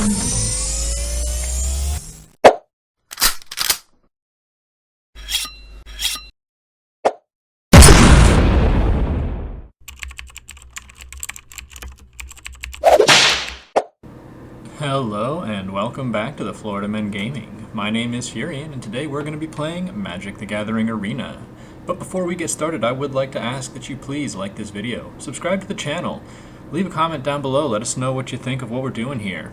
Hello and welcome back to the Florida Men Gaming. My name is Furion and today we're going to be playing Magic the Gathering Arena. But before we get started, I would like to ask that you please like this video, subscribe to the channel, leave a comment down below, let us know what you think of what we're doing here.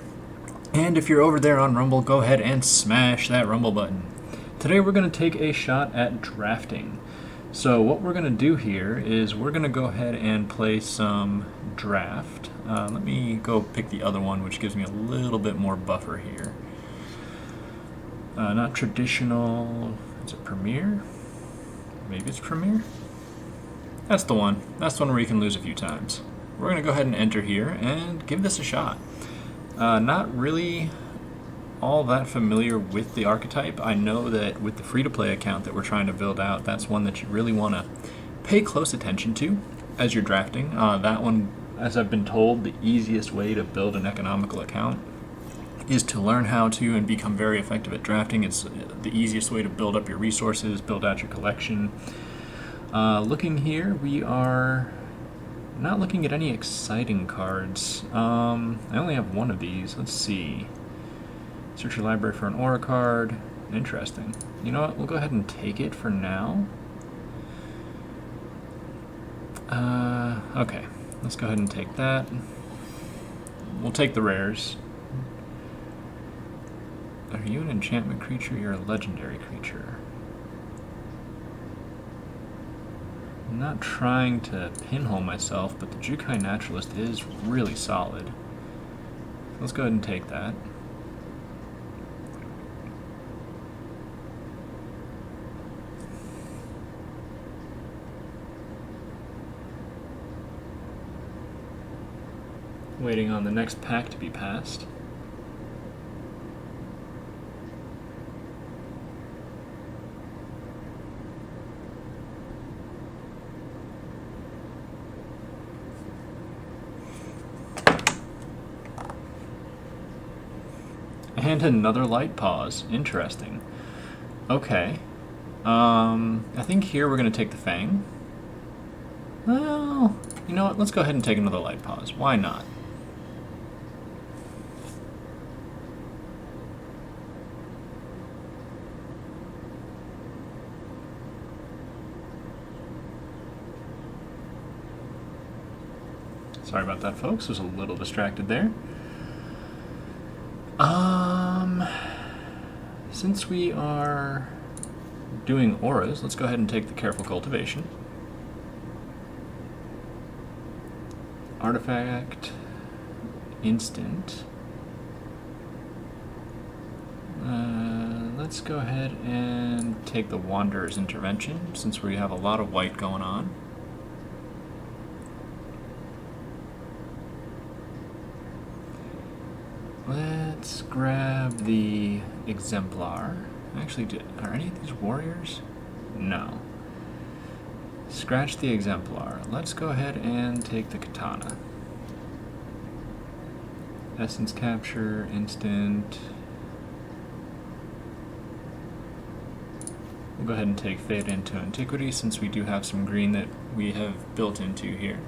And if you're over there on Rumble, go ahead and smash that Rumble button. Today we're going to take a shot at drafting. So what we're going to do here is we're going to go ahead and play some draft. Let me go pick the other one, which gives me a little bit more buffer here. Not traditional. Is it Premier? Maybe it's Premier? That's the one. That's the one where you can lose a few times. We're going to go ahead and enter here and give this a shot. Not really all that familiar with the archetype. I know that with the free-to-play account that we're trying to build out, that's one that you really want to pay close attention to as you're drafting. That one, as I've been told, the easiest way to build an economical account is to learn how to and become very effective at drafting. It's the easiest way to build up your resources, build out your collection. Looking here, we are not looking at any exciting cards. I only have one of these. Let's see. Search your library for an aura card. Interesting. You know what? We'll go ahead and take it for now. Okay. Let's go ahead and take that. We'll take the rares. Are you an enchantment creature? You're a legendary creature. I'm not trying to pinhole myself, but the Jukai Naturalist is really solid. Let's go ahead and take that. Waiting on the next pack to be passed. And another light pause. Interesting. Okay. I think here we're going to take the Fang. Well, you know what? Let's go ahead and take another light pause. Why not? Sorry about that, folks. Was a little distracted there. Since we are doing auras, let's go ahead and take the Careful Cultivation. Artifact, instant. Let's go ahead and take the Wanderer's Intervention, since we have a lot of white going on. Let's grab the Exemplar. Actually, are any of these warriors? No. Scratch the Exemplar. Let's go ahead and take the Katana. Essence Capture, instant. We'll go ahead and take Fade into Antiquity, since we do have some green that we have built into here.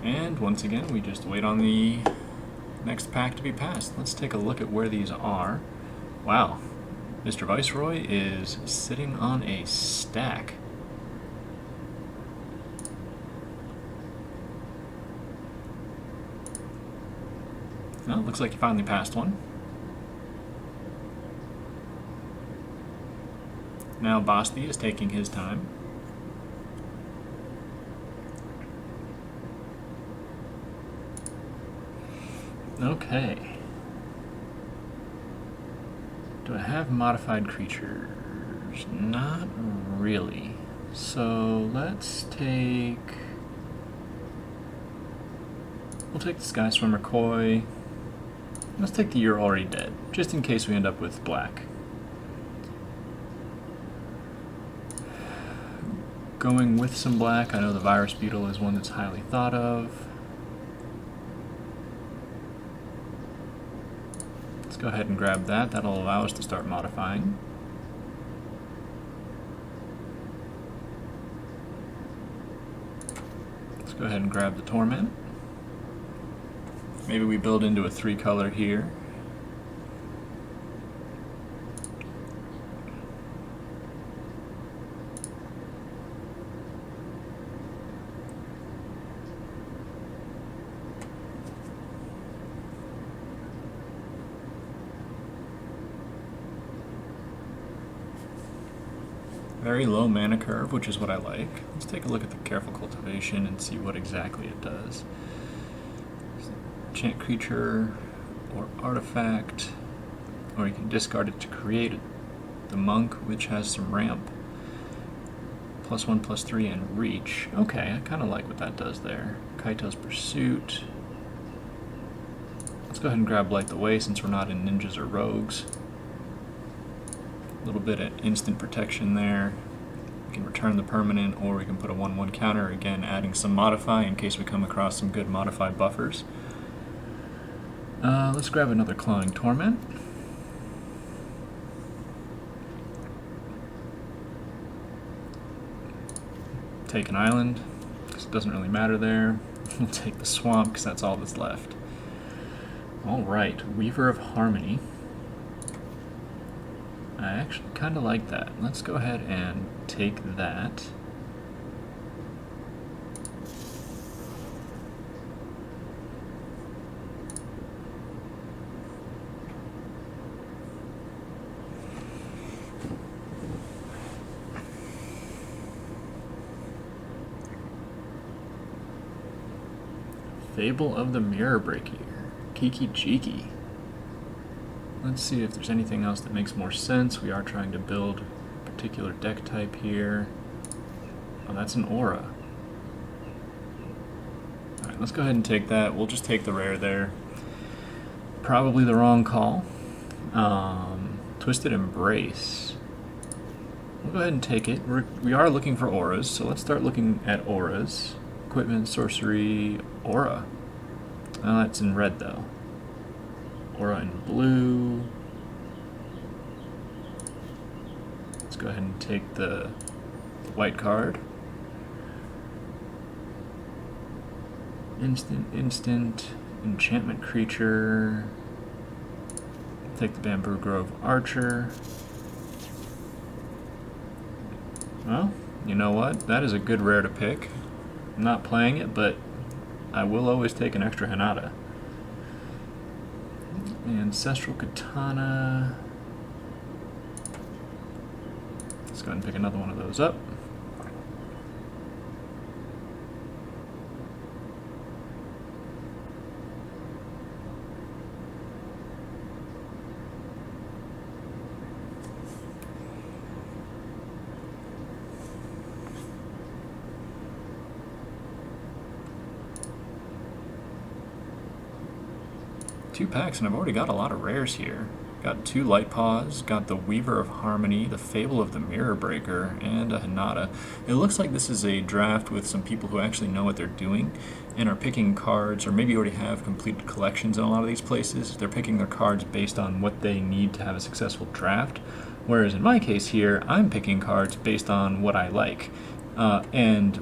And once again, we just wait on the next pack to be passed. Let's take a look at where these are. Wow, Mr. Viceroy is sitting on a stack. Well, looks like you finally passed one. Now Basti is taking his time. Okay. Do I have modified creatures? Not really. So let's take... We'll take the Sky Swimmer Koi. Let's take the You're Already Dead, just in case we end up with black. going with some black. I know the virus beetle is one that's highly thought of. Let's go ahead and grab that. That'll allow us to start modifying. Let's go ahead and grab the torment. Maybe we build into a 3-color here. Very low mana curve, which is what I like. Let's take a look at the careful cultivation and see what exactly it does. Enchant creature or artifact, or you can discard it to create it. The monk, which has some ramp. +1/+3 and reach. Okay, I kind of like what that does there. Kaito's Pursuit. Let's go ahead and grab Light the Way since we're not in ninjas or rogues. A little bit of instant protection there. We can return the permanent, or we can put a 1/1 counter, again adding some modify in case we come across some good modify buffers. Let's grab another Clawing Torment. Take an island, because it doesn't really matter there. We'll take the swamp, because that's all that's left. Alright, Weaver of Harmony. I actually kind of like that. Let's go ahead and take that. Fable of the Mirror Breaker. Kiki Jiki. Let's see if there's anything else that makes more sense. We are trying to build a particular deck type here. Oh, that's an aura. Alright, let's go ahead and take that. We'll just take the rare there. Probably the wrong call. Twisted Embrace. We'll go ahead and take it. We are looking for auras, so let's start looking at auras. Equipment, sorcery, aura. Oh, that's in red though. Aura in blue. Let's go ahead and take the white card. Instant, enchantment creature. Take the Bamboo Grove Archer. Well, you know what? That is a good rare to pick. I'm not playing it, but I will always take an extra Hinata. Ancestral Katana. Let's go ahead and pick another one of those up. Two packs, and I've already got a lot of rares here. Got 2 Light Paws, got the Weaver of Harmony, the Fable of the Mirror Breaker, and a Hinata. It looks like this is a draft with some people who actually know what they're doing and are picking cards, or maybe already have completed collections in a lot of these places. They're picking their cards based on what they need to have a successful draft, whereas in my case here, I'm picking cards based on what I like, and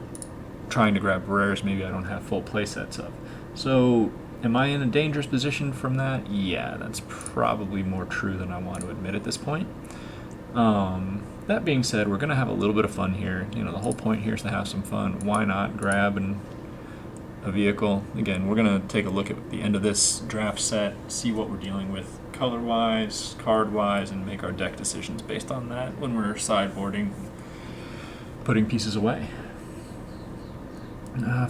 trying to grab rares maybe I don't have full playsets of. So, am I in a dangerous position from that? Yeah, that's probably more true than I want to admit at this point. That being said, we're going to have a little bit of fun here. You know, the whole point here is to have some fun. Why not grab a vehicle? Again, we're going to take a look at the end of this draft set, see what we're dealing with color-wise, card-wise, and make our deck decisions based on that when we're sideboarding, putting pieces away.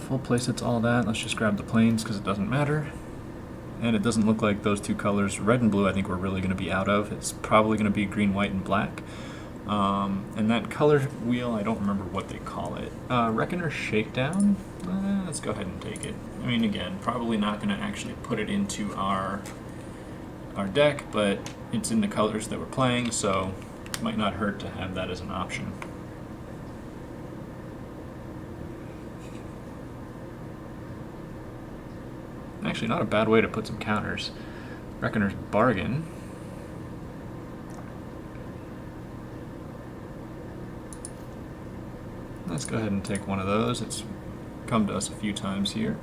Full playsets, all that. Let's just grab the planes because it doesn't matter. And it doesn't look like those 2 colors, red and blue, I think we're really going to be out of. It's probably going to be green, white, and black. And that color wheel, I don't remember what they call it. Reckoner Shakedown? Let's go ahead and take it. I mean, again, probably not going to actually put it into our deck, but it's in the colors that we're playing, so it might not hurt to have that as an option. actually not a bad way to put some counters. Reckoner's Bargain. Let's go ahead and take one of those. It's come to us a few times here.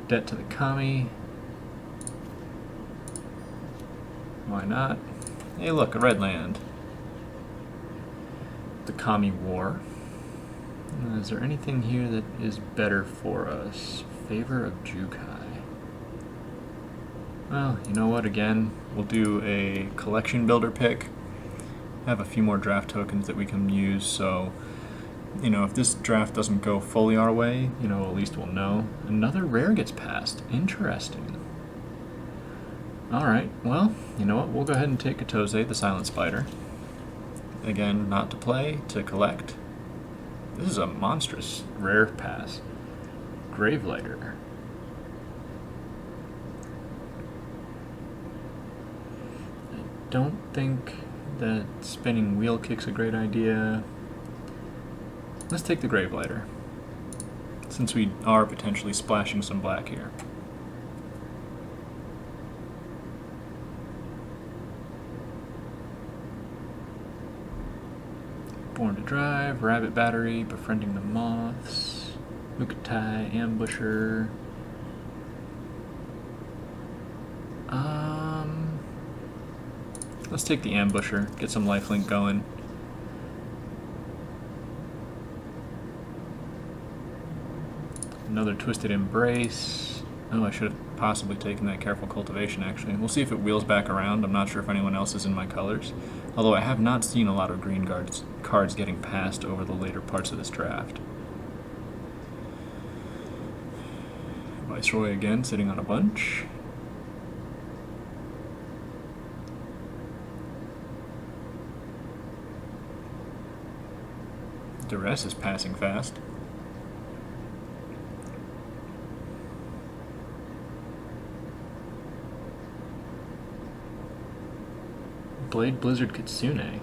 Debt to the Kami. Why not? Hey look, a red land. The Kami War. Is there anything here that is better for us? Favor of Jukai. Well, you know what, again, we'll do a collection builder pick. Have a few more draft tokens that we can use, so, you know, if this draft doesn't go fully our way, you know, at least we'll know. Another rare gets passed. Interesting. Alright, well, you know what, we'll go ahead and take Katose, the Silent Spider. Again, not to play, to collect. This is a monstrous rare pass. Gravelighter. I don't think that spinning wheel kick's a great idea. Let's take the Gravelighter, since we are potentially splashing some black here. Born to Drive, Rabbit Battery, Befriending the Moths, Mukatai, Ambusher. Let's take the Ambusher, get some lifelink going. Another Twisted Embrace. Oh, I should have possibly taken that Careful Cultivation, actually. We'll see if it wheels back around. I'm not sure if anyone else is in my colors. Although I have not seen a lot of green cards getting passed over the later parts of this draft. Viceroy again, sitting on a bunch. Duress is passing fast. Blade Blizzard Kitsune.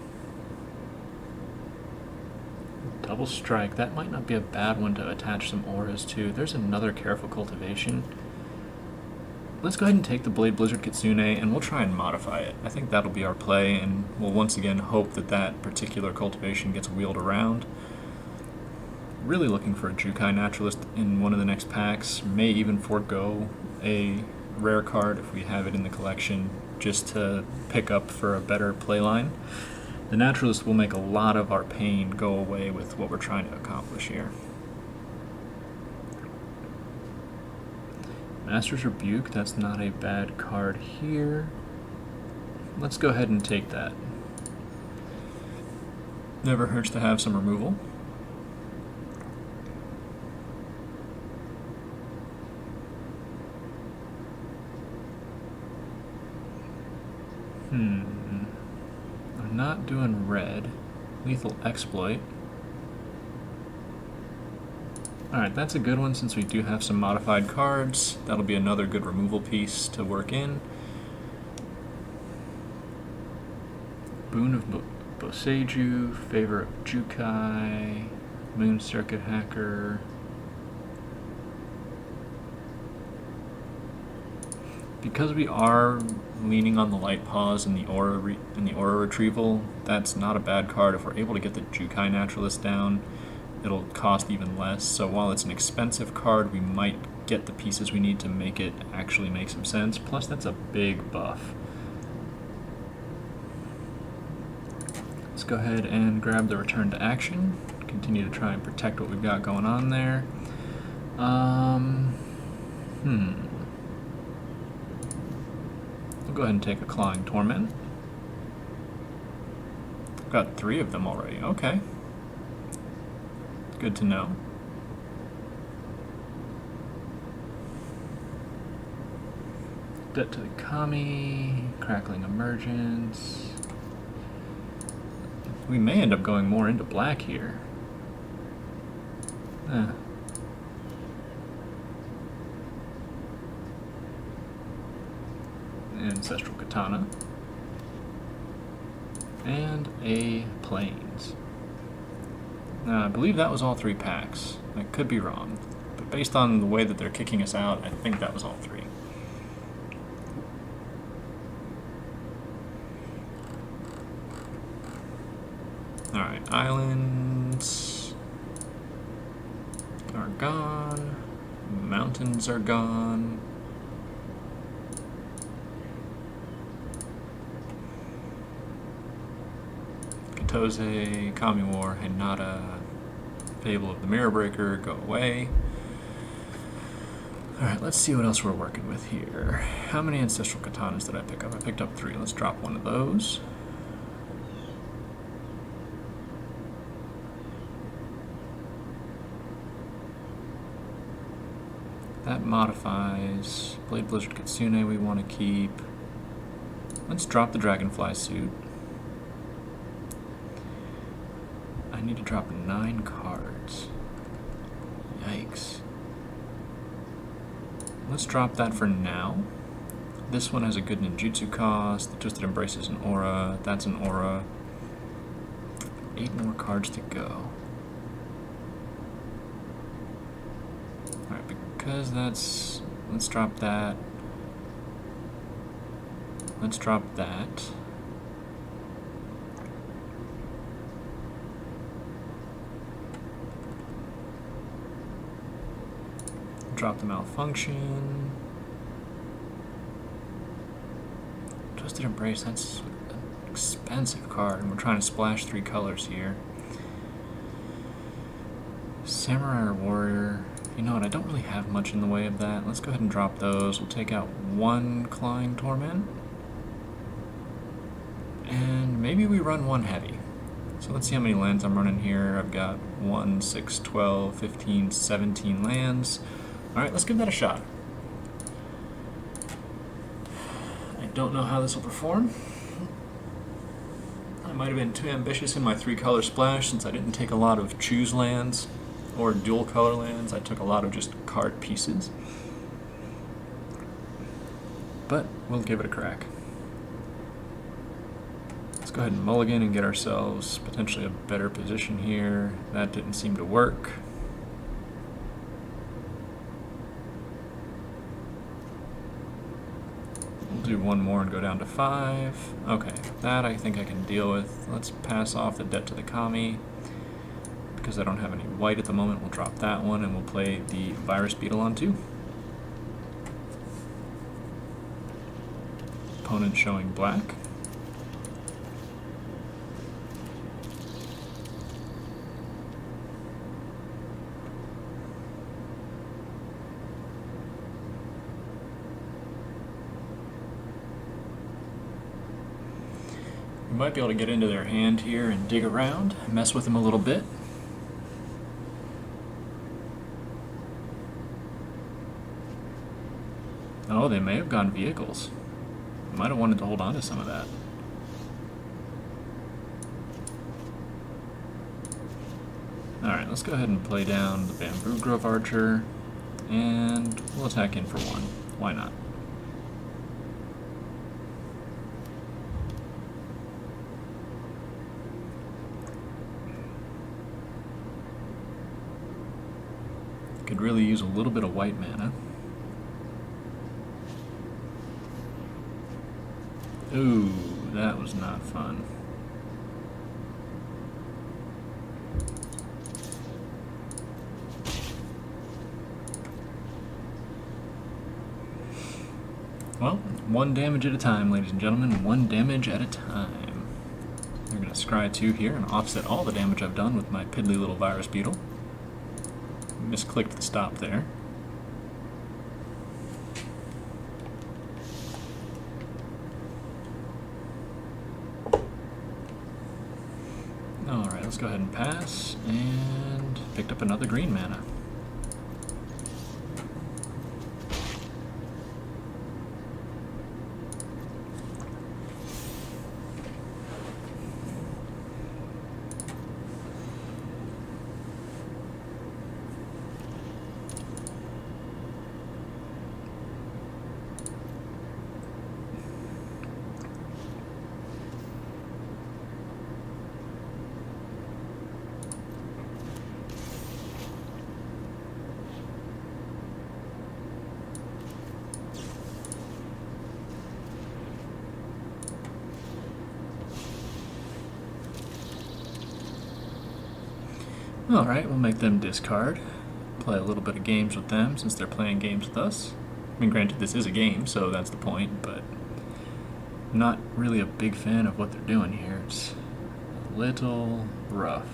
Double Strike. That might not be a bad one to attach some auras to. There's another Careful Cultivation. Let's go ahead and take the Blade Blizzard Kitsune and we'll try and modify it. I think that'll be our play, and we'll once again hope that that particular cultivation gets wheeled around. Really looking for a Jukai Naturalist in one of the next packs. May even forego a rare card if we have it in the collection, just to pick up for a better playline. The Naturalist will make a lot of our pain go away with what we're trying to accomplish here. Master's Rebuke, that's not a bad card here. Let's go ahead and take that. Never hurts to have some removal. I'm not doing red. Lethal Exploit. Alright, that's a good one since we do have some modified cards. That'll be another good removal piece to work in. Boon of Boseiju, Favor of Jukai, Moon Circuit Hacker. Because we are leaning on the Light Pause and the Aura Retrieval, that's not a bad card. If we're able to get the Jukai Naturalist down, it'll cost even less. So while it's an expensive card, we might get the pieces we need to make it actually make some sense. Plus, that's a big buff. Let's go ahead and grab the Return to Action. Continue to try and protect what we've got going on there. We'll go ahead and take a Clawing Torment. I've got 3 of them already. Okay. Good to know. Debt to the Kami, Crackling Emergence. We may end up going more into black here. Ancestral Katana. And a Plains. I believe that was all 3 packs. I could be wrong, but based on the way that they're kicking us out, I think that was all 3. Alright, islands are gone. Mountains are gone. Katose, Kamigawa, Hinata, Fable of the Mirror Breaker, go away. Alright, let's see what else we're working with here. How many Ancestral Katanas did I pick up? I picked up 3. Let's drop one of those. That modifies. Blade Blizzard Kitsune we want to keep. Let's drop the Dragonfly suit. I need to drop 9 cards. Yikes. Let's drop that for now. This one has a good ninjutsu cost. The Twisted Embrace is an aura. That's an aura. 8 more cards to go. Alright, because that's... Let's drop that. Let's drop that. Drop the Malfunction. Twisted Embrace, that's an expensive card, and we're trying to splash 3 colors here. Samurai or Warrior. You know what, I don't really have much in the way of that. Let's go ahead and drop those. We'll take out 1 Clawing Torment. And maybe we run 1 heavy. So let's see how many lands I'm running here. I've got 1, 6, 12, 15, 17 lands. Alright, let's give that a shot. I don't know how this will perform. I might have been too ambitious in my 3-color splash since I didn't take a lot of choose lands or dual color lands. I took a lot of just card pieces. But we'll give it a crack. Let's go ahead and mulligan and get ourselves potentially a better position here. That didn't seem to work. We'll do 1 more and go down to 5. Okay, that I think I can deal with. Let's pass off the Debt to the Kami. Because I don't have any white at the moment, we'll drop that one and we'll play the Virus Beetle on 2. Opponent showing black. We might be able to get into their hand here and dig around, mess with them a little bit. Oh, they may have gone vehicles. Might have wanted to hold on to some of that. Alright, let's go ahead and play down the Bamboo Grove Archer, and we'll attack in for 1. Why not? Could really use a little bit of white mana. Ooh, that was not fun. Well, 1 damage at a time, ladies and gentlemen. 1 damage at a time. We're going to scry 2 here and offset all the damage I've done with my piddly little Virus Beetle. Misclicked the stop there. Alright, let's go ahead and pass, and picked up another green mana. Alright, we'll make them discard. Play a little bit of games with them since they're playing games with us. I mean, granted, this is a game, so that's the point, but I'm not really a big fan of what they're doing here. It's a little rough.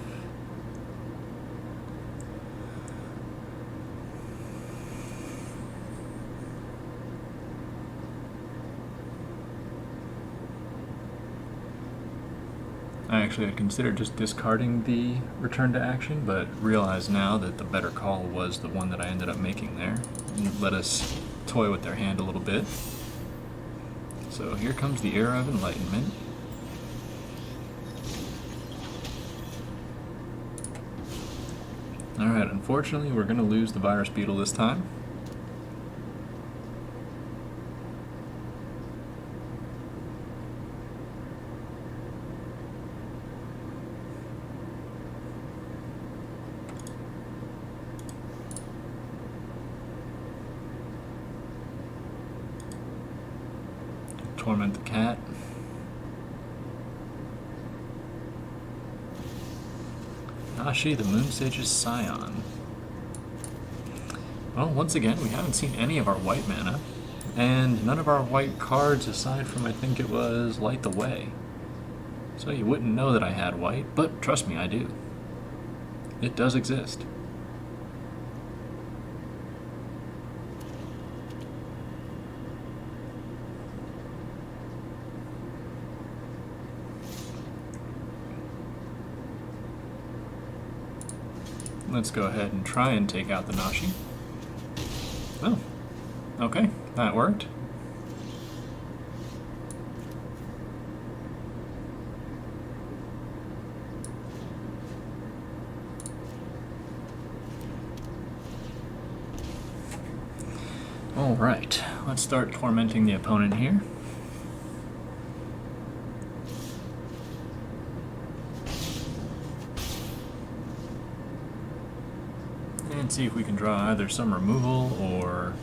I actually had considered just discarding the return to action, but realize now that the better call was the one that I ended up making there. And let us toy with their hand a little bit. So here comes the Era of Enlightenment. Alright, unfortunately we're going to lose the Virus Beetle this time. Torment the cat. Nashi, the Moon Sage's Scion. Well, once again, we haven't seen any of our white mana, and none of our white cards aside from, I think it was, Light the Way. So you wouldn't know that I had white, but trust me, I do. It does exist. Let's go ahead and try and take out the Nashi. Oh, okay, that worked. Alright, let's start tormenting the opponent here. And see if we can draw either some removal or...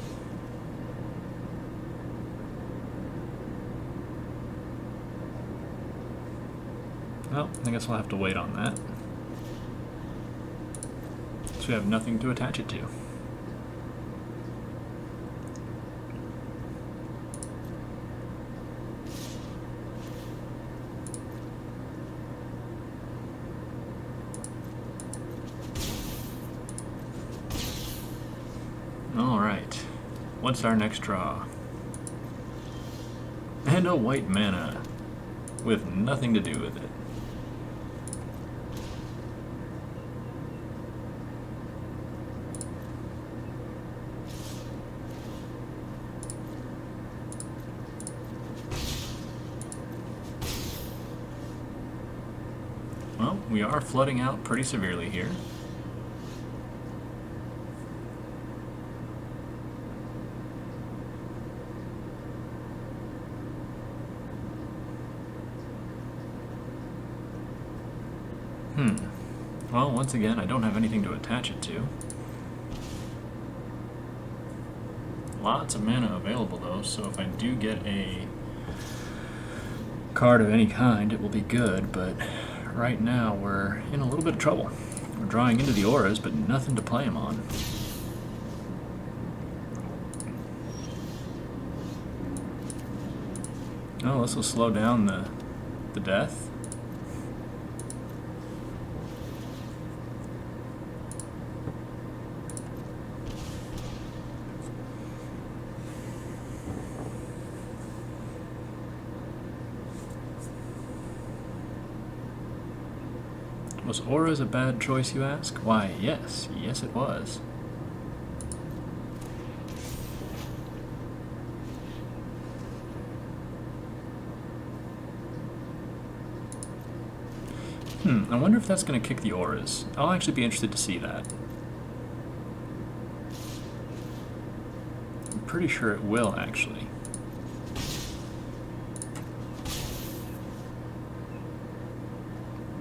Well, I guess we'll have to wait on that. So we have nothing to attach it to. Alright, what's our next draw? And a white mana with nothing to do with it. Well, we are flooding out pretty severely here. Well, once again, I don't have anything to attach it to. Lots of mana available, though, so if I do get a card of any kind, it will be good, but right now we're in a little bit of trouble. We're drawing into the auras, but nothing to play them on. Oh, this will slow down the death. Was auras a bad choice, you ask? Why, yes. Yes, it was. I wonder if that's going to kick the auras. I'll actually be interested to see that. I'm pretty sure it will, actually.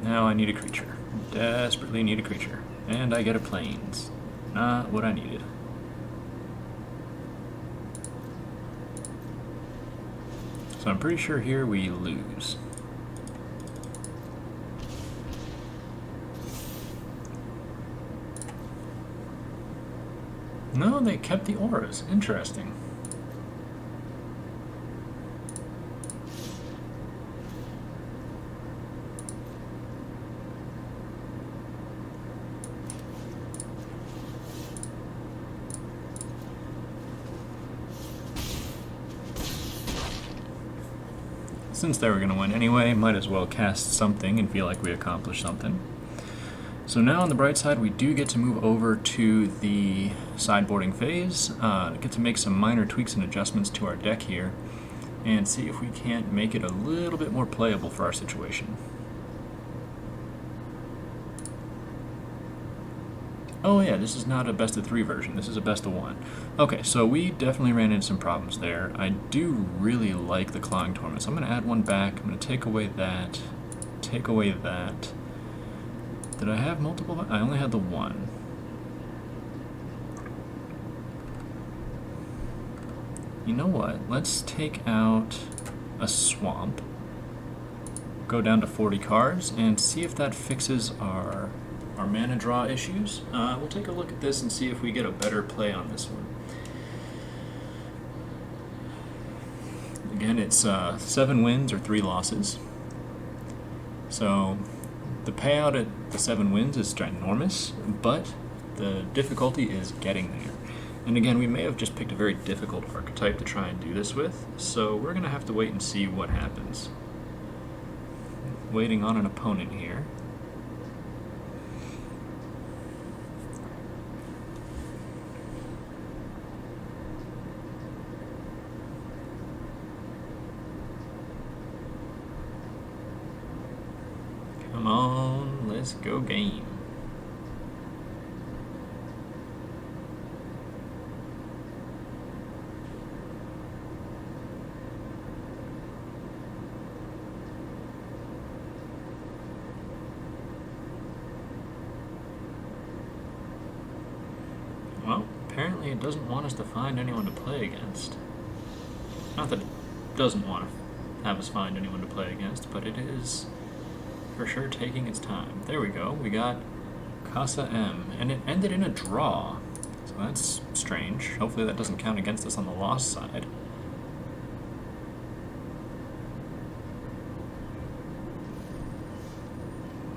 Now I need a creature. Desperately need a creature. And I get a plains. Not what I needed. So I'm pretty sure here we lose. No, they kept the auras. Interesting. Since they were going to win anyway, might as well cast something and feel like we accomplished something. So now on the bright side, we do get to move over to the sideboarding phase, get to make some minor tweaks and adjustments to our deck here, and see if we can't make it a little bit more playable for our situation. Oh yeah, this is not a best of 3 version, this is a best of 1. Okay, so we definitely ran into some problems there. I do really like the Clawing Torment, so I'm going to add one back. I'm going to take away that, take away that. Did I have multiple? I only had the one. You know what, let's take out a Swamp, go down to 40 cards, and see if that fixes our mana draw issues. We'll take a look at this and see if we get a better play on this one. Again, it's 7 wins or 3 losses. So the payout at the 7 wins is ginormous, but the difficulty is getting there. And again, we may have just picked a very difficult archetype to try and do this with, so we're going to have to wait and see what happens. Waiting on an opponent here. Come on, let's go game. Well, apparently it doesn't want us to find anyone to play against. Not that it doesn't want to have us find anyone to play against, but it is for sure taking its time. There we go, we got Casa M, and it ended in a draw. So that's strange. Hopefully that doesn't count against us on the loss side.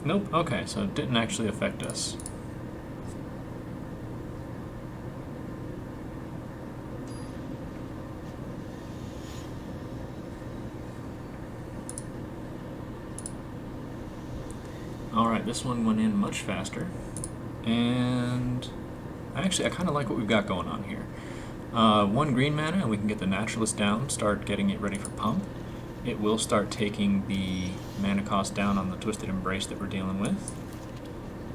Nope, okay, so it didn't actually affect us. Alright, this one went in much faster, and I kind of like what we've got going on here. 1 green mana, and we can get the Naturalist down, start getting it ready for pump. It will start taking the mana cost down on the Twisted Embrace that we're dealing with.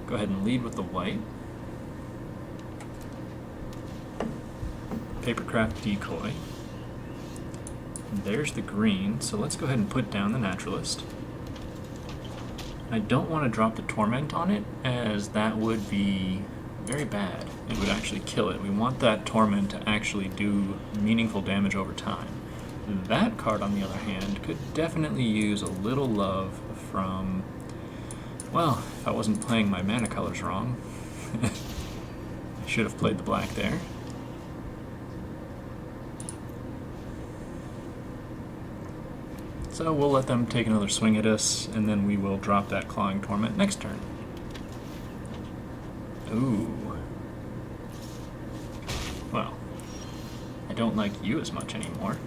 Go ahead and lead with the white. Papercraft Decoy. And there's the green, so let's go ahead and put down the Naturalist. I don't want to drop the Torment on it, as that would be very bad. It would actually kill it. We want that Torment to actually do meaningful damage over time. That card, on the other hand, could definitely use a little love from, well, if I wasn't playing my mana colors wrong. I should have played the black there. So we'll let them take another swing at us, and then we will drop that Clawing Torment next turn. Ooh. Well, I don't like you as much anymore.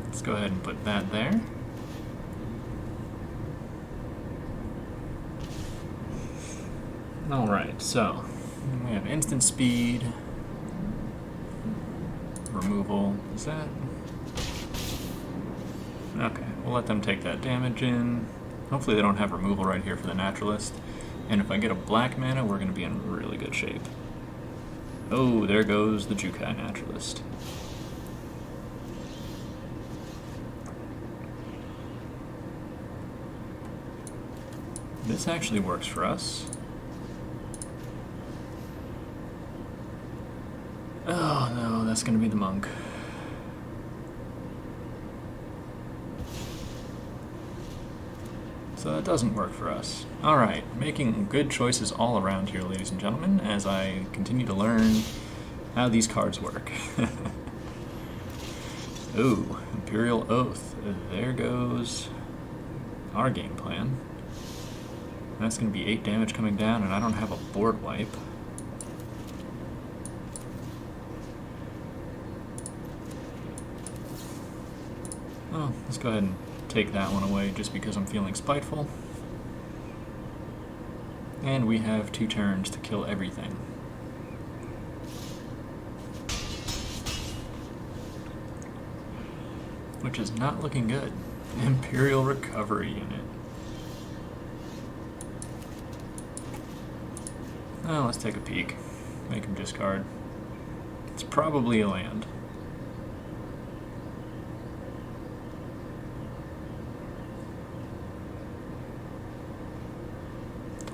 Let's go ahead and put that there. Alright, so we have instant speed, removal. Is that? Okay, we'll let them take that damage in. Hopefully they don't have removal right here for the Naturalist. And if I get a black mana, we're going to be in really good shape. Oh, there goes the Jukai Naturalist. This actually works for us. Oh no, that's going to be the monk. So that doesn't work for us. Alright, making good choices all around here, ladies and gentlemen, as I continue to learn how these cards work. Ooh, Imperial Oath. There goes our game plan. That's going to be 8 damage coming down, and I don't have a board wipe. Oh, let's go ahead and take that one away just because I'm feeling spiteful. And we have 2 turns to kill everything. Which is not looking good. Imperial Recovery Unit. Oh, let's take a peek. Make him discard. It's probably a land.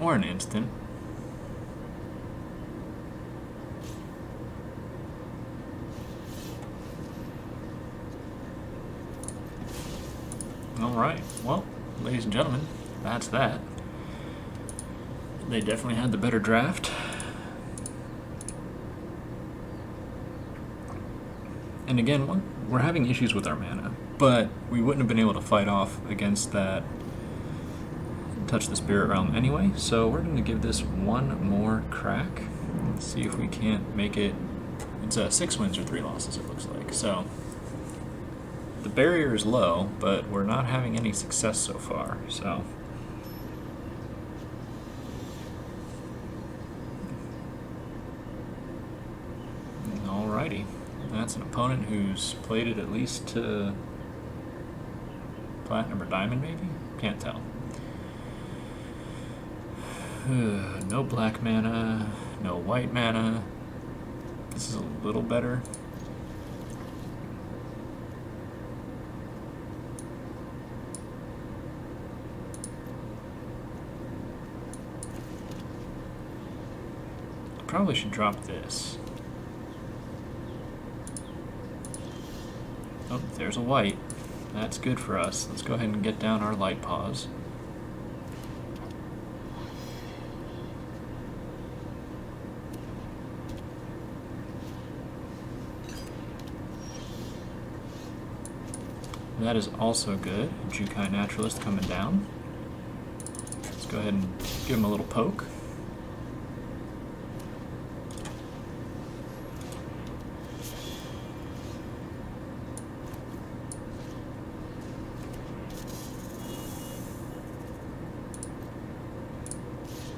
Or an instant. Alright, well, ladies and gentlemen, that's that. They definitely had the better draft. And again, we're having issues with our mana, but we wouldn't have been able to fight off against that Touch the Spirit Realm anyway, so we're going to give this one more crack. Let's see if we can't make it. It's 6 wins or 3 losses, it looks like. So the barrier is low, but we're not having any success so far. So alrighty, that's an opponent who's played it at least to Platinum or Diamond, maybe? Can't tell. No black mana, no white mana. This is a little better. Probably should drop this. Oh, there's a white. That's good for us. Let's go ahead and get down our light paws. That is also good. Jukai Naturalist coming down. Let's go ahead and give him a little poke.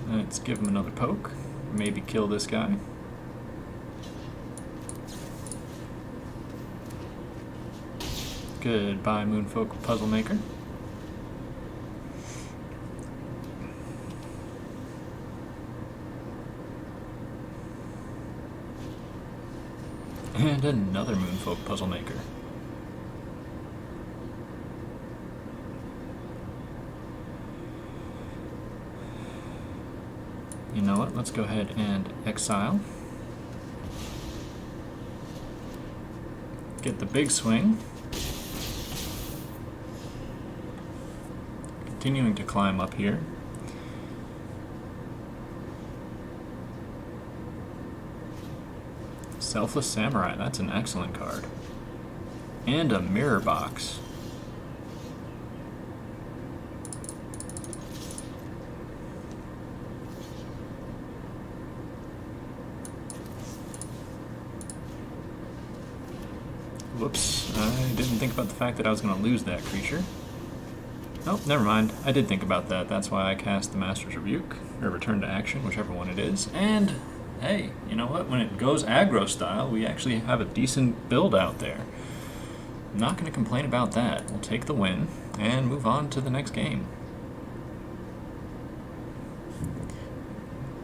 Let's give him another poke. Maybe kill this guy. Goodbye, Moonfolk Puzzle Maker. And another Moonfolk Puzzle Maker. You know what? Let's go ahead and exile. Get the big swing. Continuing to climb up here. Selfless Samurai, that's an excellent card. And a mirror box. Whoops, I didn't think about the fact that I was going to lose that creature. Oh, never mind. I did think about that. That's why I cast the Master's Rebuke, or Return to Action, whichever one it is. And, hey, you know what? When it goes aggro style, we actually have a decent build out there. I'm not going to complain about that. We'll take the win and move on to the next game.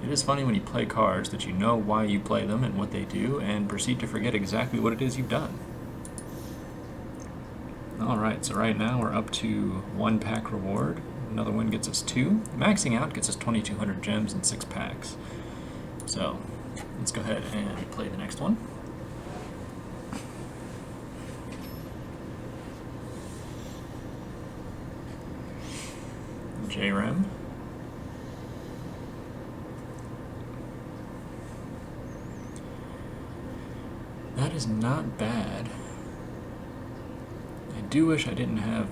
It is funny when you play cards that you know why you play them and what they do, and proceed to forget exactly what it is you've done. Alright, so right now we're up to 1 pack reward. Another one gets us 2. Maxing out gets us 2,200 gems and 6 packs. So, let's go ahead and play the next one. JREM. That is not bad. I do wish I didn't have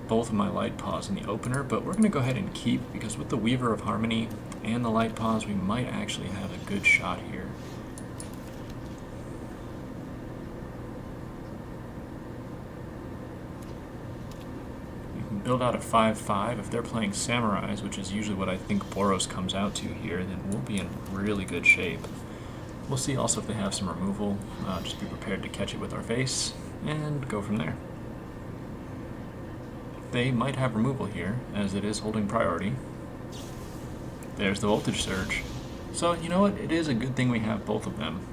both of my light paws in the opener, but we're going to go ahead and keep, because with the Weaver of Harmony and the light paws, we might actually have a good shot here. You can build out a 5-5. If they're playing Samurais, which is usually what I think Boros comes out to here, then we'll be in really good shape. We'll see also if they have some removal. Just be prepared to catch it with our face and go from there. They might have removal here, as it is holding priority. There's the voltage surge. So, you know what? It is a good thing we have both of them.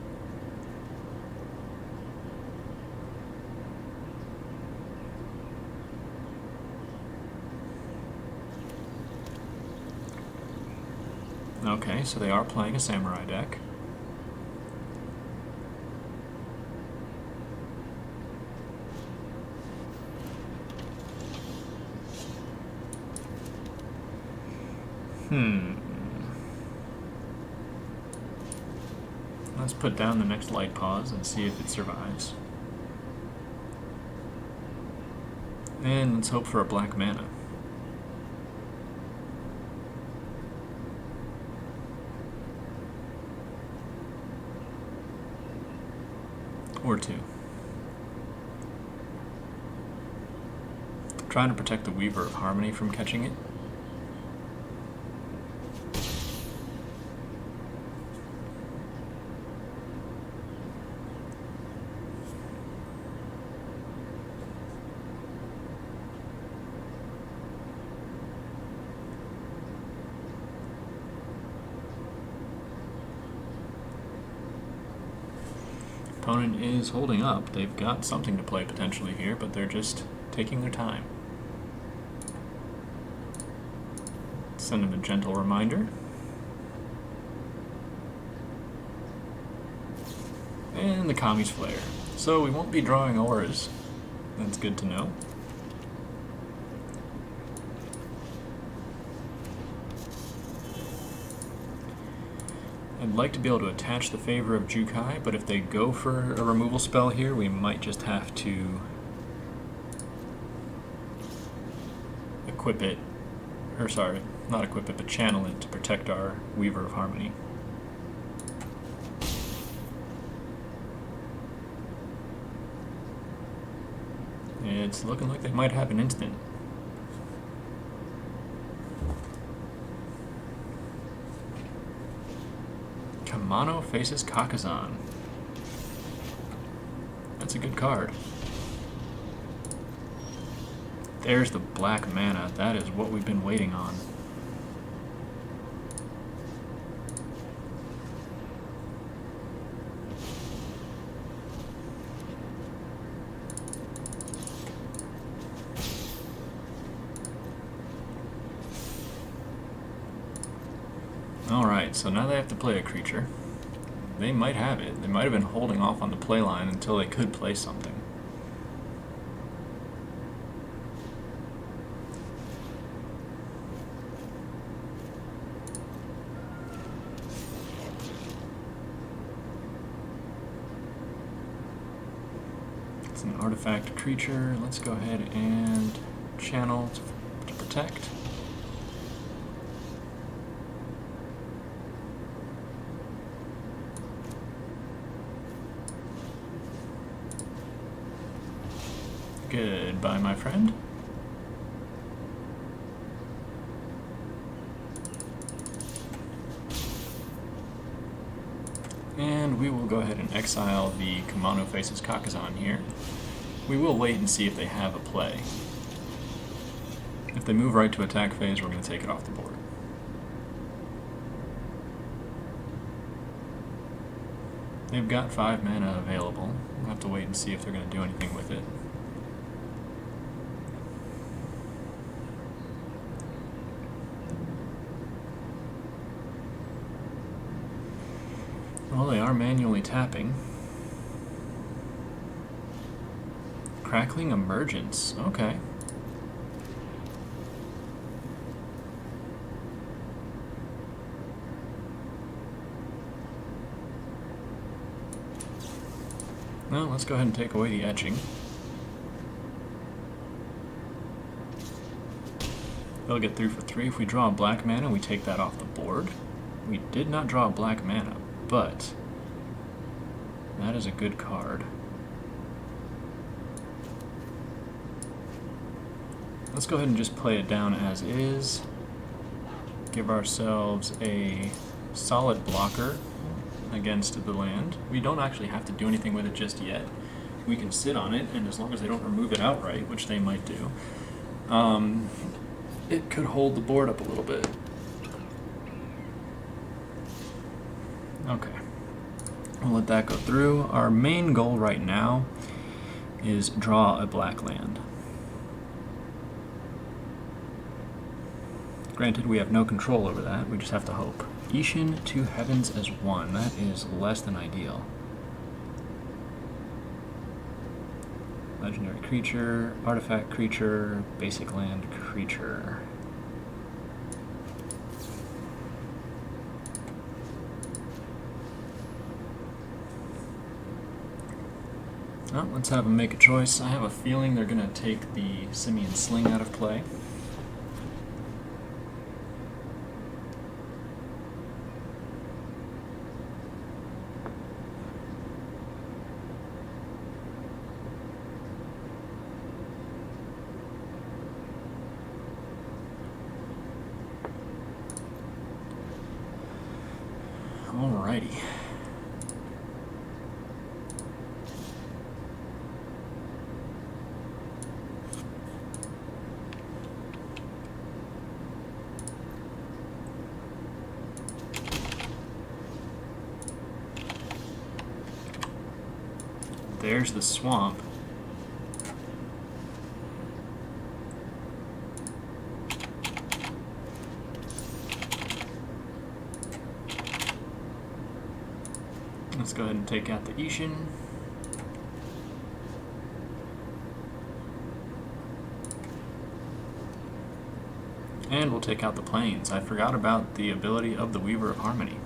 Okay, so they are playing a Samurai deck. Let's put down the next light pause and see if it survives. And let's hope for a black mana. Or two. Trying to protect the Weaver of Harmony from catching it. Opponent is holding up. They've got something to play potentially here, but they're just taking their time. Send them a gentle reminder. And the Kami's Flare. So we won't be drawing auras. That's good to know. I'd like to be able to attach the Favor of Jukai, but if they go for a removal spell here, we might just have to equip it, or sorry, not equip it, but channel it to protect our Weaver of Harmony. It's looking like they might have an instant. Kamano faces Kakazan. That's a good card. There's the black mana. That is what we've been waiting on. Alright, so now they have to play a creature. They might have it. They might have been holding off on the play line until they could play something. It's an artifact creature. Let's go ahead and channel to protect. Goodbye, my friend. And we will go ahead and exile the Kamano faces Kakazan here. We will wait and see if they have a play. If they move right to attack phase, we're going to take it off the board. They've got 5 mana available. We'll have to wait and see if they're going to do anything with it. Well, they are manually tapping. Crackling Emergence. Okay. Well, let's go ahead and take away the etching. They'll get through for 3. If we draw a black mana, we take that off the board. We did not draw a black mana, but that is a good card. Let's go ahead and just play it down as is. Give ourselves a solid blocker against the land. We don't actually have to do anything with it just yet. We can sit on it, and as long as they don't remove it outright, which they might do, it could hold the board up a little bit. Okay. We'll let that go through. Our main goal right now is draw a black land. Granted, we have no control over that. We just have to hope. Ishin, 2 heavens as 1. That is less than ideal. Legendary creature, artifact creature, basic land creature. Well, let's have them make a choice. I have a feeling they're going to take the Simian Sling out of play. Alrighty. There's the swamp. Let's go ahead and take out the Ishin. And we'll take out the plains. I forgot about the ability of the Weaver of Harmony.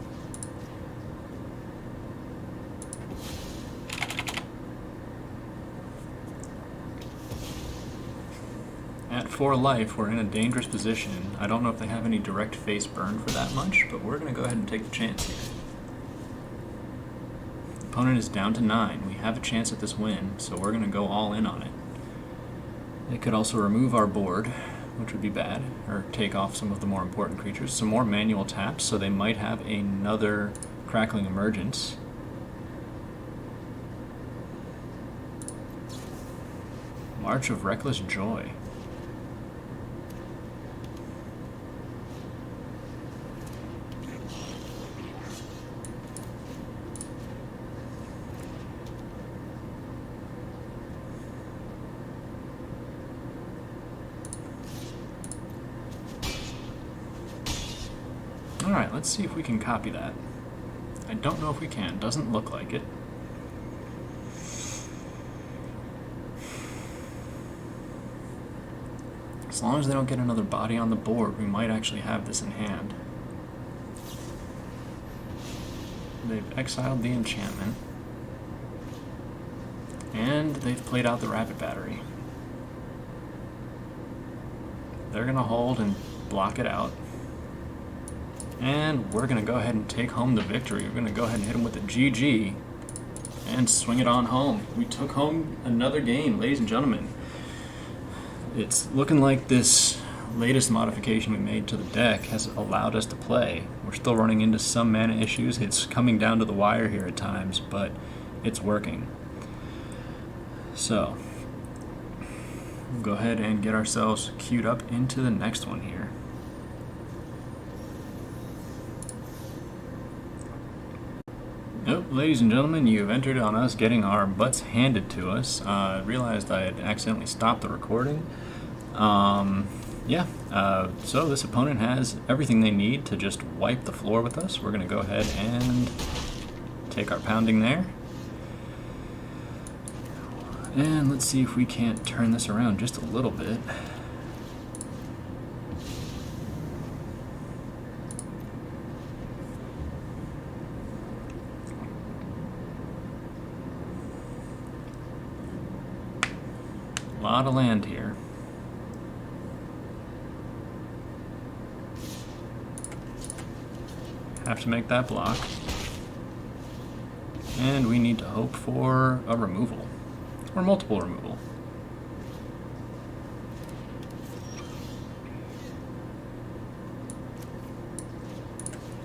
At 4 life, we're in a dangerous position. I don't know if they have any direct face burn for that much, but we're going to go ahead and take the chance here. Opponent is down to 9. We have a chance at this win, so we're going to go all in on it. They could also remove our board, which would be bad, or take off some of the more important creatures. Some more manual taps, so they might have another Crackling Emergence. March of Reckless Joy. Alright, let's see if we can copy that. I don't know if we can. Doesn't look like it. As long as they don't get another body on the board, we might actually have this in hand. They've exiled the enchantment. And they've played out the Rapid Battery. They're going to hold and block it out. And we're going to go ahead and take home the victory. We're going to go ahead and hit them with a GG and swing it on home. We took home another game, ladies and gentlemen. It's looking like this latest modification we made to the deck has allowed us to play. We're still running into some mana issues. It's coming down to the wire here at times, but it's working. So, we'll go ahead and get ourselves queued up into the next one here. Nope, ladies and gentlemen, you've entered on us getting our butts handed to us. Realized I had accidentally stopped the recording. So this opponent has everything they need to just wipe the floor with us. We're going to go ahead and take our pounding there. And let's see if we can't turn this around just a little bit. A lot of land here. Have to make that block. And we need to hope for a removal. Or multiple removal.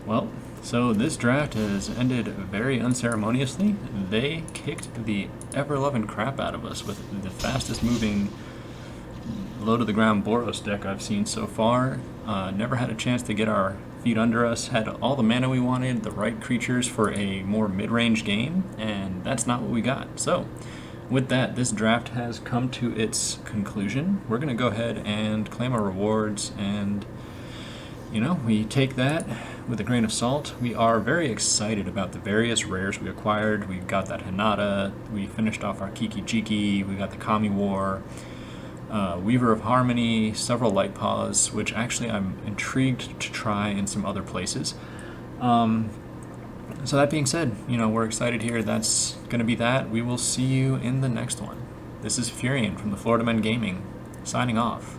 Well, so this draft has ended very unceremoniously. They kicked the ever-loving crap out of us with the fastest moving low-to-the-ground Boros deck I've seen so far. Never had a chance to get our feet under us, had all the mana we wanted, the right creatures for a more mid-range game, and that's not what we got. So, with that, this draft has come to its conclusion. We're going to go ahead and claim our rewards, and, you know, we take that with a grain of salt. We are very excited about the various rares we acquired. We got that Hinata, we finished off our Kiki Jiki, we got the Kamigawa, Weaver of Harmony, several Light Paws, which actually I'm intrigued to try in some other places. So that being said, you know, we're excited here. That's going to be that. We will see you in the next one. This is Furion from the Florida Men Gaming, signing off.